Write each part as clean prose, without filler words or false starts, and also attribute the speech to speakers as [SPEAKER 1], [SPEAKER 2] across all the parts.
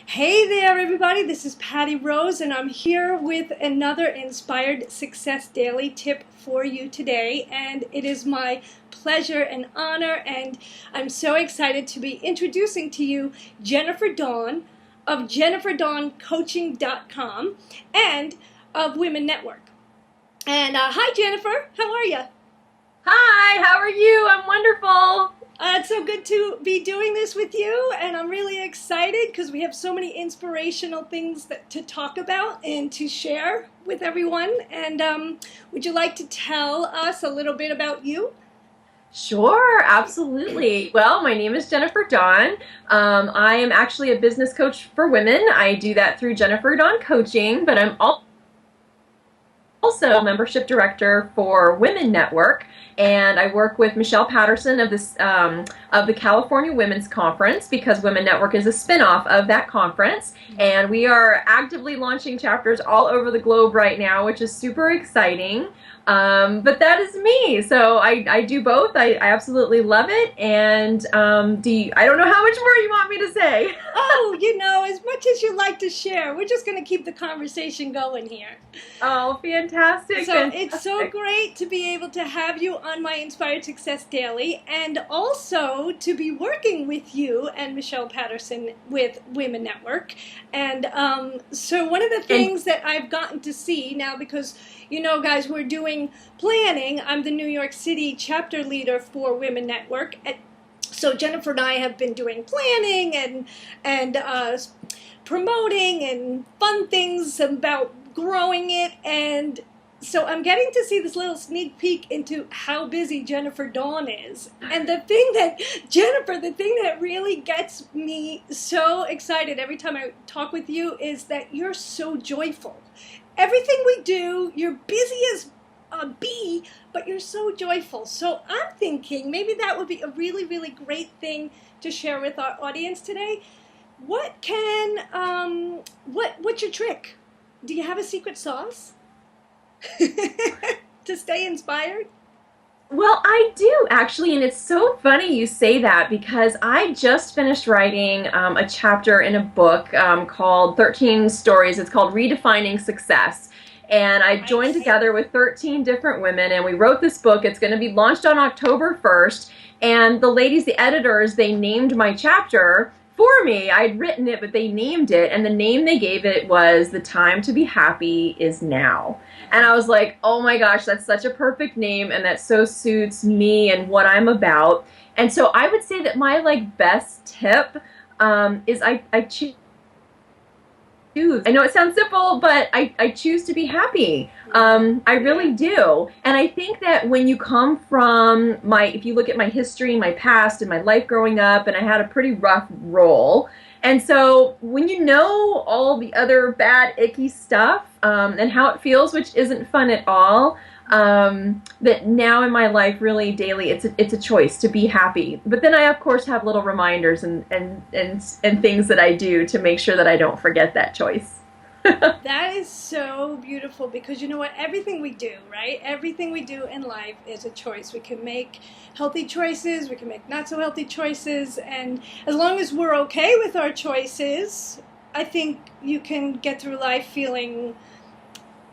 [SPEAKER 1] Hey there, everybody. This is Patty Rose, and I'm here with another Inspired Success Daily tip for you today. And it is my pleasure and honor, and I'm so excited to be introducing to you Jennifer Dawn of JenniferDawnCoaching.com and of Women Network. And hi, Jennifer. How are you?
[SPEAKER 2] Hi, how are you? I'm wonderful.
[SPEAKER 1] It's so good to be doing this with you, and I'm really excited because we have so many inspirational things to talk about and to share with everyone. And would you like to tell us a little bit about you?
[SPEAKER 2] Sure, absolutely. Well, my name is Jennifer Dawn. I am actually a business coach for women. I do that through Jennifer Dawn Coaching, but I'm also membership director for Women Network, and I work with Michelle Patterson of the California Women's Conference, because Women Network is a spinoff of that conference, and we are actively launching chapters all over the globe right now, which is super exciting. But that is me. So I do both. I absolutely love it. And I don't know how much more you want me to say.
[SPEAKER 1] Oh, as much as you like to share, we're just going to keep the conversation going here.
[SPEAKER 2] Oh, fantastic.
[SPEAKER 1] So
[SPEAKER 2] fantastic.
[SPEAKER 1] It's so great to be able to have you on my Inspired Success Daily, and also to be working with you and Michelle Patterson with Women Network. And so one of the things that I've gotten to see now, because guys, we're doing planning. I'm the New York City chapter leader for Women Network. So Jennifer and I have been doing planning and promoting and fun things about growing it. And so I'm getting to see this little sneak peek into how busy Jennifer Dawn is. And the thing that really gets me so excited every time I talk with you is that you're so joyful. Everything we do, you're busy as a bee, but you're so joyful. So I'm thinking maybe that would be a really, really great thing to share with our audience today. What's your trick? Do you have a secret sauce to stay inspired?
[SPEAKER 2] Well, I do actually, and it's so funny you say that, because I just finished writing a chapter in a book called 13 Stories. It's called Redefining Success. And I joined together with 13 different women, and we wrote this book. It's going to be launched on October 1st. And the ladies, the editors, they named my chapter for me. I'd written it, but they named it, and the name they gave it was The Time to Be Happy Is Now. And I was like, oh my gosh, that's such a perfect name, and that so suits me and what I'm about. And so I would say that my best tip is I choose. I know it sounds simple, but I choose to be happy. I really do. And I think that when you come from if you look at my history, my past, and my life growing up, and I had a pretty rough role. And so when you know all the other bad, icky stuff, and how it feels, which isn't fun at all, that now in my life, really daily, it's a choice to be happy. But then I, of course, have little reminders and things that I do to make sure that I don't forget that choice.
[SPEAKER 1] That is so beautiful, because you know what? Everything we do, right? Everything we do in life is a choice. We can make healthy choices, we can make not so healthy choices, and as long as we're okay with our choices, I think you can get through life feeling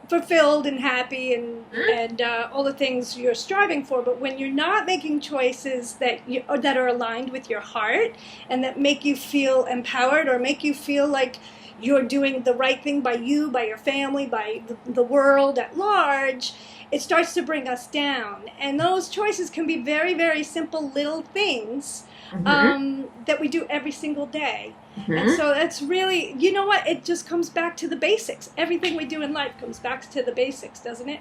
[SPEAKER 1] fulfilled and happy and all the things you're striving for. But when you're not making choices that are aligned with your heart and that make you feel empowered, or make you feel like you're doing the right thing by you, by your family, by the world at large, it starts to bring us down. And those choices can be very, very simple little things that we do every single day. And so that's really, you know what, it just comes back to the basics. Everything we do in life comes back to the basics, doesn't it?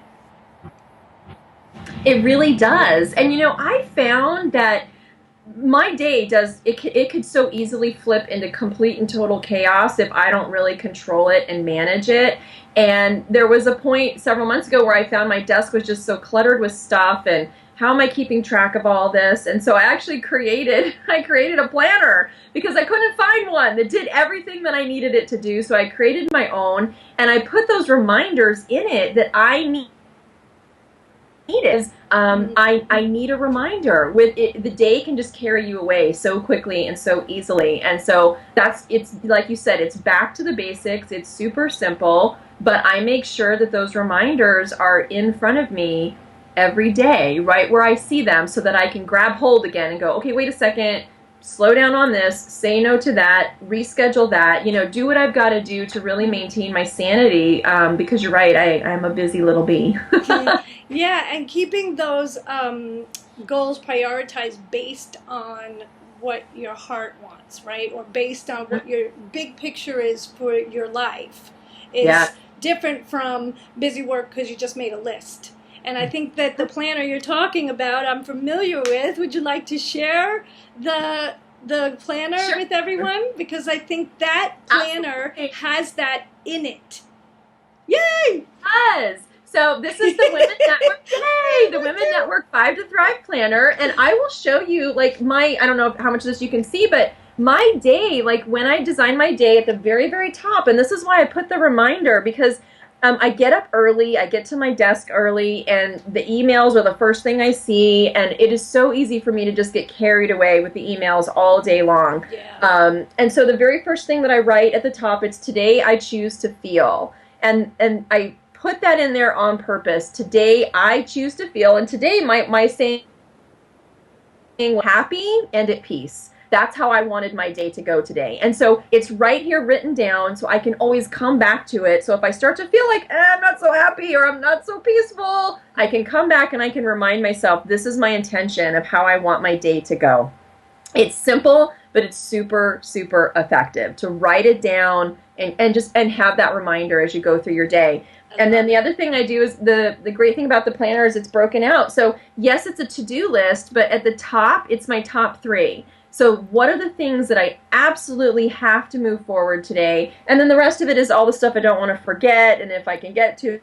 [SPEAKER 2] It really does. And I found that my day it could so easily flip into complete and total chaos if I don't really control it and manage it. And there was a point several months ago where I found my desk was just so cluttered with stuff, and how am I keeping track of all this? And so I actually created a planner, because I couldn't find one that did everything that I needed it to do. So I created my own, and I put those reminders in it that I need is I need a reminder. With it, the day can just carry you away so quickly and so easily. And so it's like you said, it's back to the basics. It's super simple, but I make sure that those reminders are in front of me every day, right where I see them, so that I can grab hold again and go, okay, wait a second, slow down on this, say no to that, reschedule that, do what I've got to do to really maintain my sanity, because you're right, I'm a busy little bee.
[SPEAKER 1] Yeah, and keeping those goals prioritized based on what your heart wants, right? Or based on what your big picture is for your life is
[SPEAKER 2] Yeah.
[SPEAKER 1] different from busy work because you just made a list. And I think that the planner you're talking about, I'm familiar with. Would you like to share the planner
[SPEAKER 2] Sure.
[SPEAKER 1] with everyone? Because I think that planner
[SPEAKER 2] Absolutely.
[SPEAKER 1] has that in it. Yay!
[SPEAKER 2] Does. So this is the Women Network, yay, the Women Network 5 to Thrive Planner, and I will show you, like, I don't know how much of this you can see, but my day, like when I design my day at the very, very top, and this is why I put the reminder, because I get up early, I get to my desk early, and the emails are the first thing I see, and it is so easy for me to just get carried away with the emails all day long.
[SPEAKER 1] Yeah.
[SPEAKER 2] And so the very first thing that I write at the top, it's today I choose to feel. And I put that in there on purpose. Today I choose to feel, and today my saying happy and at peace. That's how I wanted my day to go today. And so it's right here written down, so I can always come back to it. So if I start to feel like I'm not so happy or I'm not so peaceful, I can come back and I can remind myself, this is my intention of how I want my day to go. It's simple, but it's super, super effective to write it down and have that reminder as you go through your day. And then the other thing I do is the great thing about the planner is it's broken out. So yes, it's a to-do list, but at the top, it's my top 3. So what are the things that I absolutely have to move forward today? And then the rest of it is all the stuff I don't want to forget, and if I can get to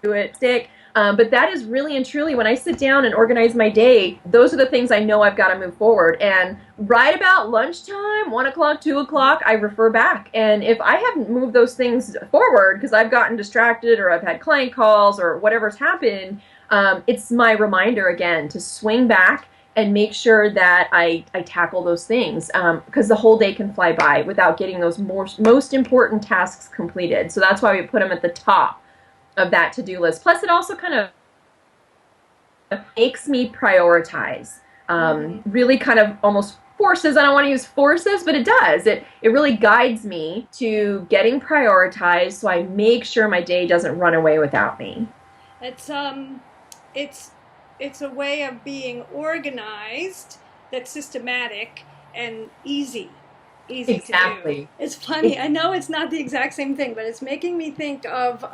[SPEAKER 2] it, stick. But that is really and truly, when I sit down and organize my day, those are the things I know I've got to move forward. And right about lunchtime, 1 o'clock, 2 o'clock, I refer back. And if I haven't moved those things forward because I've gotten distracted or I've had client calls or whatever's happened, it's my reminder again to swing back and make sure that I tackle those things, because the whole day can fly by without getting those most important tasks completed. So that's why we put them at the top of that to-do list. Plus, it also kind of makes me prioritize. Really kind of almost forces, I don't want to use forces, but it does. It really guides me to getting prioritized, so I make sure my day doesn't run away without me.
[SPEAKER 1] It's a way of being organized that's systematic and easy
[SPEAKER 2] Exactly.
[SPEAKER 1] to do. It's funny. I know it's not the exact same thing, but it's making me think of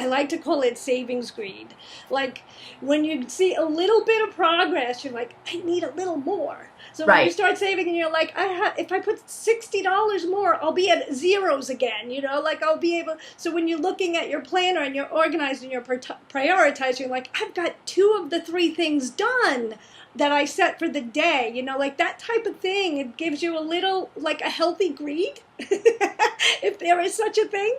[SPEAKER 1] I like to call it savings greed. Like when you see a little bit of progress, you're like, I need a little more. So when you start saving and you're like, if I put $60 more, I'll be at zeros again, like I'll be able. So when you're looking at your planner and you're organized and you're prioritized, you're like, I've got 2 of the 3 things done that I set for the day, like that type of thing. It gives you a little, like a healthy greed, if there is such a thing.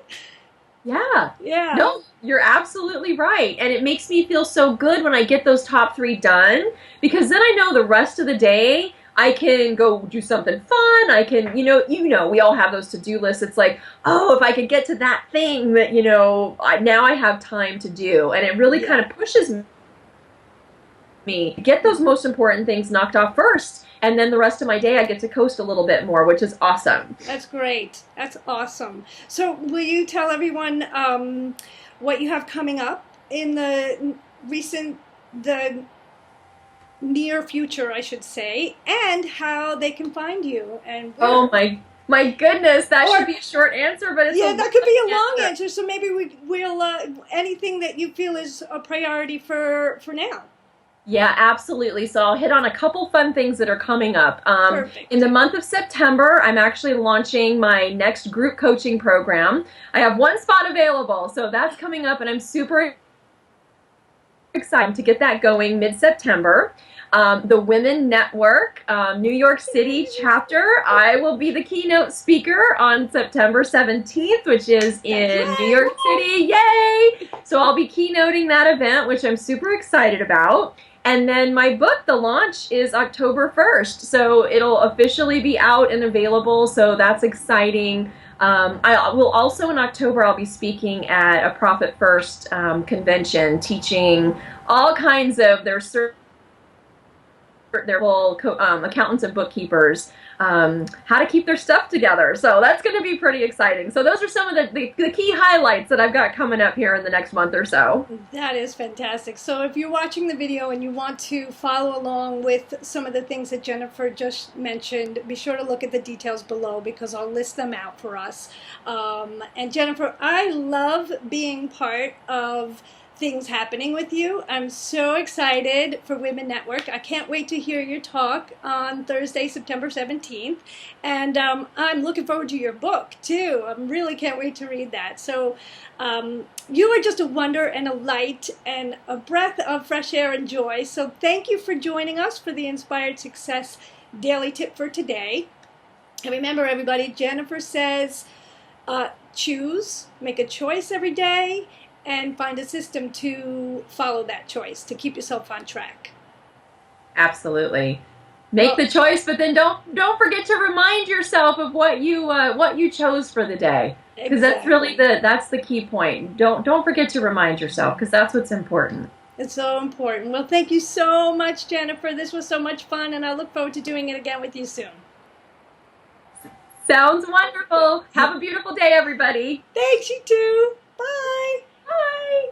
[SPEAKER 2] Yeah.
[SPEAKER 1] Yeah.
[SPEAKER 2] No, you're absolutely right. And it makes me feel so good when I get those top 3 done, because then I know the rest of the day I can go do something fun. I can, we all have those to-do lists. It's like, oh, if I could get to that thing that, now I have time to do. And it really kind of pushes me to get those most important things knocked off first. And then the rest of my day, I get to coast a little bit more, which is awesome.
[SPEAKER 1] That's great. That's awesome. So will you tell everyone what you have coming up in the near future, I should say, and how they can find you? And where?
[SPEAKER 2] Oh, my goodness, that should be a short answer, but it's
[SPEAKER 1] that could be a long answer. So maybe we'll anything that you feel is a priority for now.
[SPEAKER 2] Yeah, absolutely. So I'll hit on a couple fun things that are coming up.
[SPEAKER 1] Perfect.
[SPEAKER 2] In the month of September, I'm actually launching my next group coaching program. I have 1 spot available, so that's coming up, and I'm super excited to get that going mid-September. The Women Network, New York City chapter. I will be the keynote speaker on September 17th, which is in New York City. Yay! So I'll be keynoting that event, which I'm super excited about. And then my book, the launch, is October 1st. So it'll officially be out and available. So that's exciting. I will also in October, I'll be speaking at a Profit First convention, teaching all kinds of their whole accountants and bookkeepers how to keep their stuff together. So that's going to be pretty exciting. So those are some of the key highlights that I've got coming up here in the next month or so.
[SPEAKER 1] That is fantastic. So if you're watching the video and you want to follow along with some of the things that Jennifer just mentioned, be sure to look at the details below because I'll list them out for us. And Jennifer, I love being part of things happening with you. I'm so excited for Women Network. I can't wait to hear your talk on Thursday, September 17th. And I'm looking forward to your book too. I really can't wait to read that. So you are just a wonder and a light and a breath of fresh air and joy. So thank you for joining us for the Inspired Success Daily Tip for today. And remember everybody, Jennifer says, choose, make a choice every day, and find a system to follow that choice, to keep yourself on track.
[SPEAKER 2] Absolutely. Make the choice, but then don't forget to remind yourself of what you chose for the day. Because that's really that's the key point. Don't forget to remind yourself, because that's what's important.
[SPEAKER 1] It's so important. Well, thank you so much, Jennifer. This was so much fun, and I look forward to doing it again with you soon.
[SPEAKER 2] Sounds wonderful. Have a beautiful day, everybody.
[SPEAKER 1] Thanks, you too. Bye.
[SPEAKER 2] Bye.